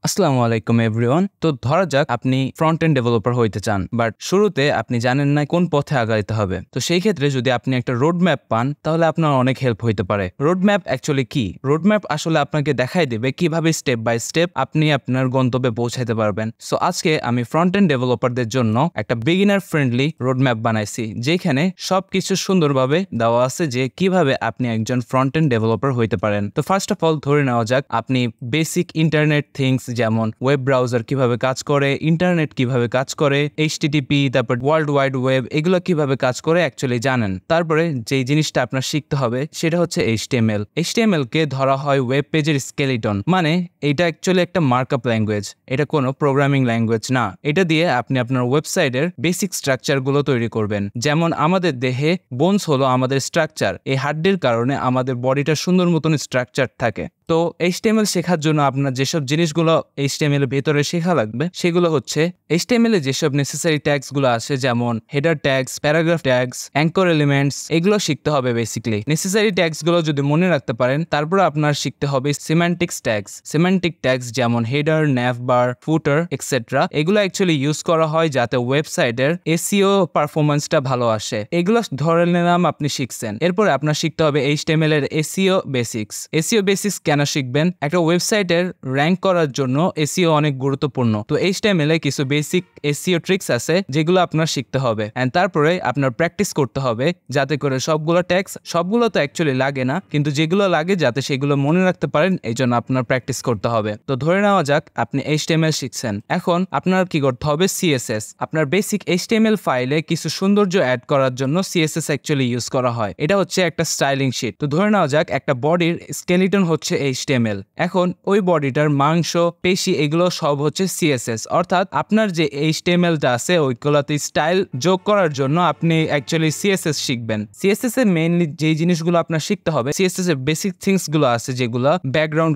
আসসালামু আলাইকুম এভরিওয়ান। তো ধরা যাক আপনি ফ্রন্ট এন্ড ডেভেলপার হইতে চান, বাট শুরুতে আপনি জানেন না কোন পথে আগাইতে হবে। তো সেই ক্ষেত্রে যদি আপনি একটা রোড ম্যাপ পান তাহলে আপনার অনেক হেল্প হইতে পারে। রোড ম্যাপ অ্যাকচুয়ালি কি? রোড ম্যাপ আসলে আপনাকে দেখাই দেবে কিভাবে স্টেপ বাই স্টেপ আপনি আপনার গন্তব্যে পৌঁছাইতে পারবেন। সো আজকে আমি ফ্রন্ট এন্ড ডেভেলপারদের জন্য একটা বিগিনার ফ্রেন্ডলি রোড ম্যাপ বানাইছি, যেখানে সবকিছু সুন্দরভাবে দেওয়া আছে যে কিভাবে আপনি একজন ফ্রন্ট এন্ড ডেভেলপার হইতে পারেন। তো ফার্স্ট অফ অল ধরে নেওয়া যাক আপনি বেসিক ইন্টারনেট থিংস যেমন ওয়েব ব্রাউজার কিভাবে কাজ করে, ইন্টারনেট কিভাবে কাজ করে, HTTP, তারপর ওয়ার্ল্ড ওয়াইড ওয়েব, এগুলো কিভাবে কাজ করে অ্যাকচুয়ালি জানেন। তারপরে যেই জিনিসটা আপনার শিখতে হবে সেটা হচ্ছে HTML। HTML কে ধরা হয় ওয়েব পেজের স্কেলিটন, মানে এটা অ্যাকচুয়ালি একটা মার্কআপ ল্যাঙ্গুয়েজ, এটা কোনো প্রোগ্রামিং ল্যাঙ্গুয়েজ না। এটা দিয়ে আপনি আপনার ওয়েবসাইটের বেসিক স্ট্রাকচারগুলো তৈরি করবেন। যেমন আমাদের দেহে বোনস হলো আমাদের স্ট্রাকচার, এই হাড্ডির কারণে আমাদের বডিটা সুন্দর মতন স্ট্রাকচার থাকে। তো HTML শেখার জন্য আপনার যেসব জিনিসগুলো HTML এর ভেতরে শেখা লাগবে সেগুলো হচ্ছে HTML এ যেসব নেসেসারি ট্যাগস গুলো আছে, যেমন header tags, paragraph tags, anchor elements, এগুলো শিখতে হবে বেসিক্যালি। নেসেসারি ট্যাগস গুলো যদি মনে রাখতে পারেন, তারপর আপনার শিখতে হবে সিম্যান্টিক্স ট্যাগস। সিম্যান্টিক ট্যাগস যেমন হেডার, ন্যাভবার, ফুটার এক্সেট্রা, এগুলো অ্যাকচুয়ালি ইউজ করা হয় যাতে ওয়েবসাইটের SEO পারফরম্যান্সটা ভালো আসে। এগুলো ধরে নিলাম আপনি শিখছেন। এরপরে আপনার শিখতে হবে HTML এর SEO বেসিক্স। SEO বেসিক্স কেন শিখবেন? একটা ওয়েবসাইটের র্যাঙ্ক করার জন্য SEO অনেক গুরুত্বপূর্ণ। তো HTML এ কিছু বেসিক SEO ট্রিক্স আছে যেগুলো আপনার শিখতে হবে, এন্ড তারপরে আপনার প্র্যাকটিস করতে হবে যাতে করে সবগুলো ট্যাগস, সবগুলো তো অ্যাকচুয়ালি লাগে না, কিন্তু যেগুলো লাগে যাতে সেগুলো মনে রাখতে পারেন, এই জন্য আপনার প্র্যাকটিস করতে হবে। তো ধরে নেওয়া যাক আপনি HTML শিখছেন, এখন আপনার কি করতে হবে? CSS। আপনার বেসিক HTML ফাইলে কিছু সৌন্দর্য অ্যাড করার জন্য CSS অ্যাকচুয়ালি ইউজ করা হয়। এটা হচ্ছে একটা স্টাইলিং শিট। তো ধরে নেওয়া যাক একটা বডির স্কেলিটন হচ্ছে HTML। এখন ওই বডিটার মাংস, পেশি, এগুলো সব হচ্ছে CSS। অর্থাৎ আপনার যে HTMLটা আছে ওইগুলোতে স্টাইল যোগ করার জন্য আপনি অ্যাকচুয়ালি CSS শিখবেন। CSS এর মেইনলি যেই জিনিসগুলো আপনার শিখতে হবে, CSS এর বেসিক থিংস গুলো আছে যেগুলো ব্যাকগ্রাউন্ড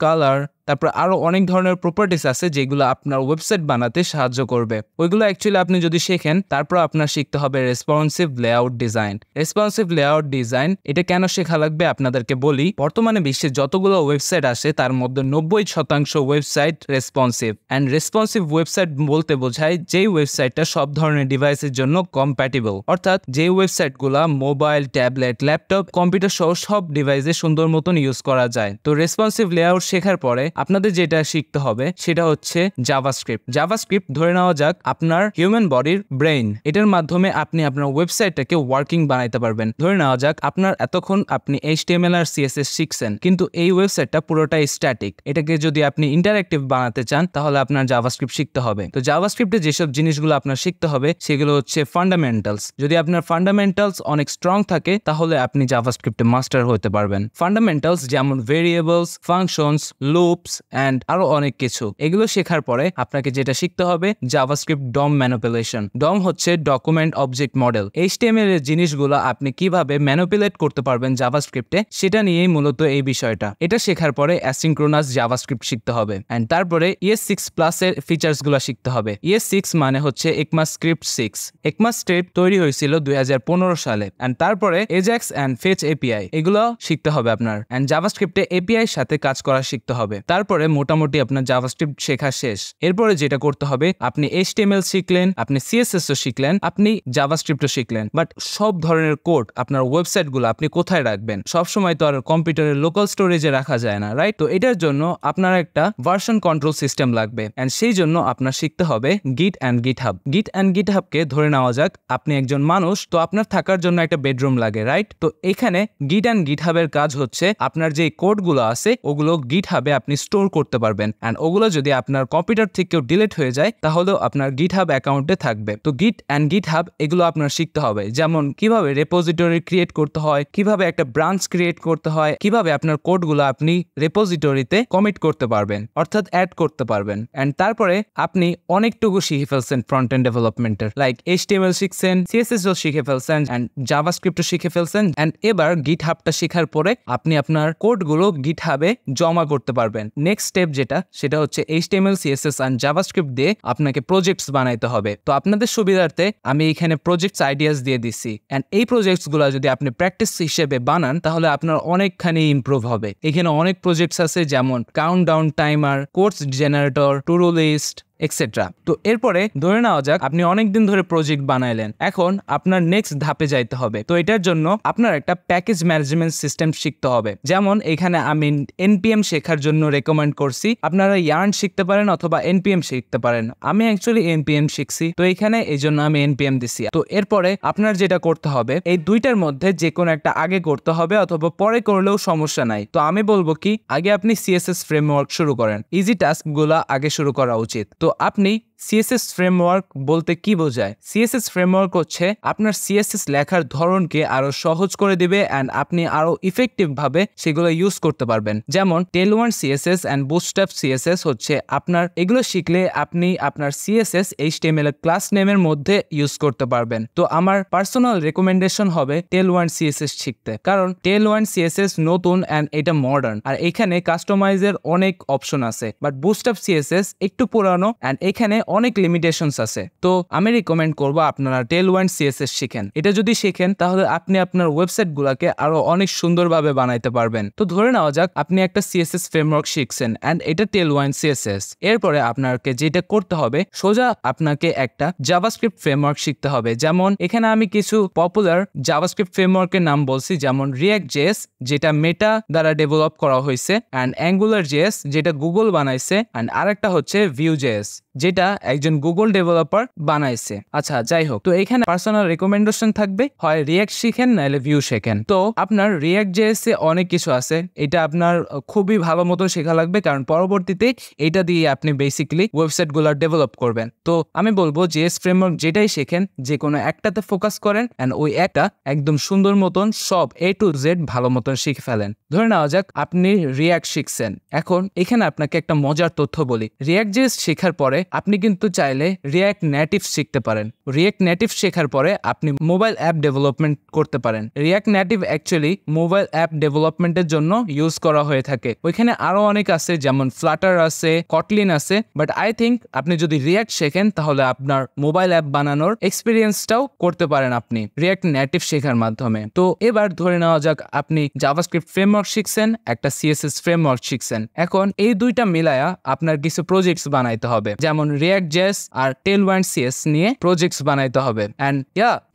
কালার, তারপর আরো অনেক ধরনের প্রপার্টিস আছে যেগুলো আপনার ওয়েবসাইট বানাতে সাহায্য করবে। ওইগুলো অ্যাকচুয়ালি আপনি যদি শেখেন, তারপর আপনার শিখতে হবে responsive layout design. Responsive layout design এটা কেন শেখা লাগবে আপনাদেরকে বলি। বর্তমানে বিশ্বে যতগুলো ওয়েবসাইট আসে তার মধ্যে 90% website responsive. And responsive website বলতে বোঝায় যেই ওয়েবসাইটটা সব ধরনের ডিভাইসের জন্য কম্প্যাটিবল, অর্থাৎ যেই ওয়েবসাইটগুলো মোবাইল, ট্যাবলেট, ল্যাপটপ, কম্পিউটার সহ সব ডিভাইসে সুন্দর মতন ইউজ করা যায়। তো রেসপন্সিভ লেআউট শেখার পরে আপনাদের যেটা শিখতে হবে সেটা হচ্ছে জাভাস্ক্রিপ্ট। জাভাস্ক্রিপ্ট ধরে নেওয়া যাক আপনার হিউম্যান বডির ব্রেইন, এটার মাধ্যমে আপনি আপনার ওয়েবসাইটটাকে ওয়ার্কিং বানাইতে পারবেন। ধরে নেওয়া যাক আপনার এতক্ষণ আপনি HTML আর CSS শিখছেন, কিন্তু এই ওয়েবসাইটটা পুরোটাই স্ট্যাটিক। এটাকে যদি আপনি ইন্টারঅ্যাক্টিভ বানাতে চান তাহলে আপনার জাভাস্ক্রিপ্ট শিখতে হবে। তো জাভাস্ক্রিপ্টে যেসব জিনিসগুলো আপনার শিখতে হবে সেগুলো হচ্ছে ফান্ডামেন্টালস। যদি আপনার ফান্ডামেন্টালস অনেক স্ট্রং থাকে তাহলে আপনি জাভাস্ক্রিপ্টে মাস্টার হতে পারবেন। ফান্ডামেন্টালস যেমন ভেরিয়েবলস, ফাংশনস, লুপস এন্ড আরো অনেক কিছু। এগুলো শেখার পরে আপনাকে যেটা শিখতে হবে জাভাস্ক্রিপ্ট ডম ম্যানিপুলেশন। ডম হচ্ছে ডকুমেন্ট অবজেক্ট মডেল। HTML এর জিনিসগুলো আপনি কিভাবে ম্যানিপুলেট করতে পারবেন জাভাস্ক্রিপ্টে, সেটা নিয়েই মূলত এই বিষয়টা। এটা শেখার পরে অ্যাসিনক্রোনাস জাভাস্ক্রিপ্ট শিখতে হবে, এন্ড তারপরে ES6+ এর ফিচার্স গুলো শিখতে হবে। ES6 মানে হচ্ছে ECMAScript 6। ECMAScript তৈরি হয়েছিল 2015 সালে, এন্ড তারপরে এজাক্স এন্ড ফেচ API এগুলো শিখতে হবে আপনার, এন্ড জাভাস্ক্রিপ্টে API এর সাথে কাজ করা শিখতে হবে। তারপরে মোটামুটি আপনার জাভাস্ক্রিপ্ট শেখা শেষ। এরপরে যেটা করতে হবে, আপনি HTML শিখলেন, আপনি CSS ও শিখলেন, আপনি জাভাস্ক্রিপ্টও শিখলেন, বাট সব ধরনের কোড আপনার ওয়েবসাইটগুলো আপনি কোথায় রাখবেন? সবসময় তো আর কম্পিউটারের লোকাল স্টোরেজে রাখা যায় না, রাইট? তো এটার জন্য আপনার একটা ভার্সন কন্ট্রোল সিস্টেম লাগবে, এন্ড সেই জন্য আপনার শিখতে হবে গিট অ্যান্ড গিটহাব। গিট অ্যান্ড গিটহাবকে ধরে নেওয়া যাক আপনি একজন মানুষ, তো আপনার থাকার জন্য একটা বেডরুম লাগে, রাইট? তো এখানে গিট অ্যান্ড গিটহাবের কাজ হচ্ছে আপনার যে কোডগুলো আছে ওগুলো গিটহাবে আপনি স্টোর করতে পারবেন, এন্ড ওগুলো যদি আপনার কম্পিউটার থেকেও ডিলিট হয়ে যায় তাহলেও আপনার গিটহাব অ্যাকাউন্টে থাকবে। তো গিট অ্যান্ড গিটহাব এগুলো আপনার শিখতে হবে, যেমন কিভাবে রেপোজিটরি ক্রিয়েট করতে হয়, কিভাবে একটা ব্রাঞ্চ ক্রিয়েট করতে হয়, কিভাবে আপনার কোডগুলো আপনি রেপোজিটরিতে কমিট করতে পারবেন, অর্থাৎ অ্যাড করতে পারবেন। এন্ড তারপরে আপনি অনেকটুকু শিখে ফেলছেন ফ্রন্ট এন্ড ডেভেলপমেন্টের, লাইক HTML শিখছেন, CSS ও শিখে ফেলছেন, এন্ড জাভাস্ক্রিপ্টও শিখে ফেলছেন, এন্ড এবার গিটহাবটা শেখার পরে আপনি আপনার কোডগুলো গিটহাবে জমা করতে পারবেন। নেক্সট স্টেপ যেটা সেটা হচ্ছে HTML CSS and JavaScript দিয়ে আপনাকে প্রজেক্টস বানাইতে হবে। তো আপনাদের সুবিধার্থে আমি এখানে প্রজেক্টস আইডিয়াস দিয়ে দিচ্ছি, অ্যান্ড এই প্রজেক্টসগুলো যদি আপনি প্র্যাকটিস হিসেবে বানান তাহলে আপনার অনেকখানি ইমপ্রুভ হবে। এখানে অনেক প্রজেক্টস আছে যেমন countdown timer, course generator, to do list etcetera. তো এরপরে ধরে নেওয়া যাক আপনি অনেকদিন ধরে প্রজেক্ট বানাইলেন, এখন আপনার নেক্সট ধাপে যাইতে হবে। তো এটার জন্য আপনার একটা প্যাকেজ ম্যানেজমেন্ট সিস্টেম শিখতে হবে। যেমন এখানে আমি NPM শেখার জন্য রেকমেন্ড করছি, আপনারা ইয়ার্ন শিখতে পারেন অথবা NPM শিখতে পারেন। আমি অ্যাকচুয়ালি NPM শিখছি, তো এখানে এই জন্য আমি NPM দিছি। তো এরপরে আপনার যেটা করতে হবে এই দুইটার মধ্যে যে কোনো একটা আগে করতে হবে অথবা পরে করলেও সমস্যা নাই। তো আমি বলবো কি আগে আপনি CSS ফ্রেমওয়ার্ক শুরু করেন, ইজি টাস্কগুলো আগে শুরু করা উচিত। তো আপনি CSS ফ্রেমওয়ার্ক বলতে কি বোঝায়? CSS ফ্রেমওয়ার্ক হচ্ছে আপনার CSS লেখার ধরনকে আরো সহজ করে দিবে অ্যান্ড আপনি আরো ইফেক্টিভ ভাবে সেগুলো ইউজ করতে পারবেন। যেমন Tailwind CSS and Bootstrap CSS হচ্ছে আপনার এগুলো শিখলে আপনি আপনার CSS HTML ক্লাস নেমের মধ্যে ইউজ করতে পারবেন। তো আমার পার্সোনাল রেকমেন্ডেশন হবে Tailwind CSS শিখতে, কারণ Tailwind CSS নতুন অ্যান্ড এটা মডার্ন আর এখানে কাস্টমাইজের অনেক অপশন আছে। বাট Bootstrap CSS একটু পুরানো অ্যান্ড এখানে অনেক লিমিটেশনস আছে। তো আমি রিকমেন্ড করবো আপনারা Tailwind CSS শিখেন। এটা যদি শিখেন তাহলে আপনি আপনার ওয়েবসাইট গুলাকে আরো অনেক সুন্দরভাবে বানাইতে পারবেন। তো ধরে নেওয়া যাক আপনি একটা CSS ফ্রেমওয়ার্ক শিখছেন অ্যান্ড এটা Tailwind CSS। এরপরে আপনাকে যেটা করতে হবে সোজা আপনাকে একটা জাভাস্ক্রিপ্ট ফ্রেমওয়ার্ক শিখতে হবে। যেমন এখানে আমি কিছু পপুলার জাভাস্ক্রিপ্ট ফ্রেমওয়ার্কের নাম বলছি, যেমন React.js যেটা মেটা দ্বারা ডেভেলপ করা হয়েছে, অ্যান্ড AngularJS যেটা গুগল বানাইছে, অ্যান্ড আরেকটা হচ্ছে Vue.js যেটা একজন গুগল ডেভেলপার বানাইছে। আচ্ছা যাই হোক, তো এখানে পার্সোনাল রেকমেন্ডেশন থাকবে হয় React শিখেন নাহলে Vue শেখেন। তো আপনার React.js এ অনেক কিছু আছে, এটা আপনার খুবই ভালো মতো শেখা লাগবে কারণ পরবর্তীতে এটা দিয়ে আপনি বেসিক্যালি ওয়েবসাইট গুলো ডেভেলপ করবেন। তো আমি বলবো JS ফ্রেমওয়ার্ক যেটাই শেখেন যে কোনো একটাতে ফোকাস করেন অ্যান্ড ওই একটা একদম সুন্দর মতন সব A to Z ভালো মতন শিখে ফেলেন। ধরে নেওয়া যাক আপনি React শিখছেন, এখন এখানে আপনাকে একটা মজার তথ্য বলি। React.js শেখার পরে আপনি কিন্তু চাইলে React নেটিভ শিখতে পারেন। React নেটিভ শেখার পরে আপনি মোবাইল অ্যাপ ডেভেলপমেন্ট করতে পারেন। React native actually mobile app ডেভেলপমেন্টের জন্য ইউজ করা হয়ে থাকে। ওইখানে আরো অনেক আছে যেমন Flutter আছে, Kotlin আছে, বাট আই থিঙ্ক আপনি যদি React শেখেন তাহলে আপনার মোবাইল অ্যাপ বানানোর এক্সপিরিয়েন্সটাও করতে পারেন আপনি React নেটিভ শেখার মাধ্যমে। তো এবার ধরে নেওয়া যাক আপনি জাভাস্ক্রিপ্ট ফ্রেমওয়ার্ক শিখছেন, একটা CSS ফ্রেমওয়ার্ক শিখছেন, এখন এই দুইটা মিলায়া আপনার কিছু প্রজেক্টস বানাইতে হবে, যেমন React.js আর Tailwind CSS নিয়ে প্রজেক্টস বানাইতে হবে। অ্যান্ড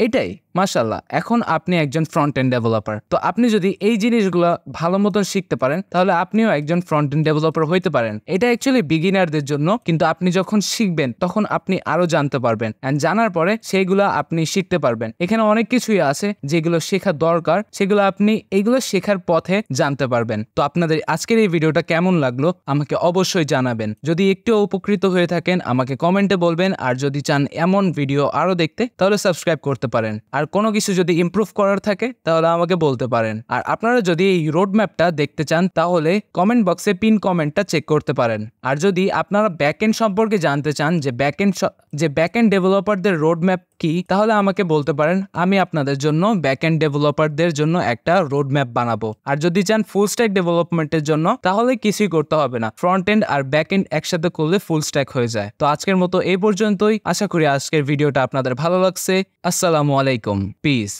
এটাই মাশাআল্লাহ, এখন আপনি একজন ফ্রন্ট এন্ড ডেভেলপার। তো আপনি যদি এই জিনিসগুলো ভালো মতন শিখতে পারেন তাহলে আপনিও একজন ফ্রন্ট এন্ড ডেভেলপার হইতে পারেন। এটা অ্যাকচুয়ালি বিগিনারদের জন্য, কিন্তু আপনি যখন শিখবেন তখন আপনি আরো জানতে পারবেন অ্যান্ড জানার পরে সেইগুলো আপনি শিখতে পারবেন। এখানে অনেক কিছুই আছে যেগুলো শেখা দরকার, সেগুলো আপনি এইগুলো শেখার পথে জানতে পারবেন। তো আপনাদের আজকের এই ভিডিওটা কেমন লাগলো আমাকে অবশ্যই জানাবেন। যদি একটু উপকৃত হয়ে থাকেন আমাকে কমেন্টে বলবেন, আর যদি চান এমন ভিডিও আরো দেখতে তাহলে সাবস্ক্রাইব করতে পারেন। আর কোনো কিছু যদি ইমপ্রুভ করার থাকে তাহলে আমাকে বলতে পারেন। আর আপনারা যদি এই রোড ম্যাপটা দেখতে চান তাহলে কমেন্ট বক্সে পিন কমেন্টটা চেক করতে পারেন। আর যদি আপনারা ব্যাকএন্ড সম্পর্কে জানতে চান যে ব্যাকএন্ড ডেভেলপারদের রোড ম্যাপ কি, তাহলে আমাকে বলতে পারেন, আমি আপনাদের জন্য ব্যাকএন্ড ডেভেলপারদের জন্য একটা রোড ম্যাপ বানাবো। আর যদি চান ফুল স্ট্যাক ডেভেলপমেন্টের জন্য তাহলে কিছুই করতে হবে না, ফ্রন্ট এন্ড আর ব্যাক এন্ড একসাথে করলে ফুল স্ট্যাক হয়ে যায়। তো আজকের মতো এই পর্যন্তই, আশা করি আজকের ভিডিওটা আপনাদের ভালো লাগছে। আসসালামু আলাইকুম, পিস।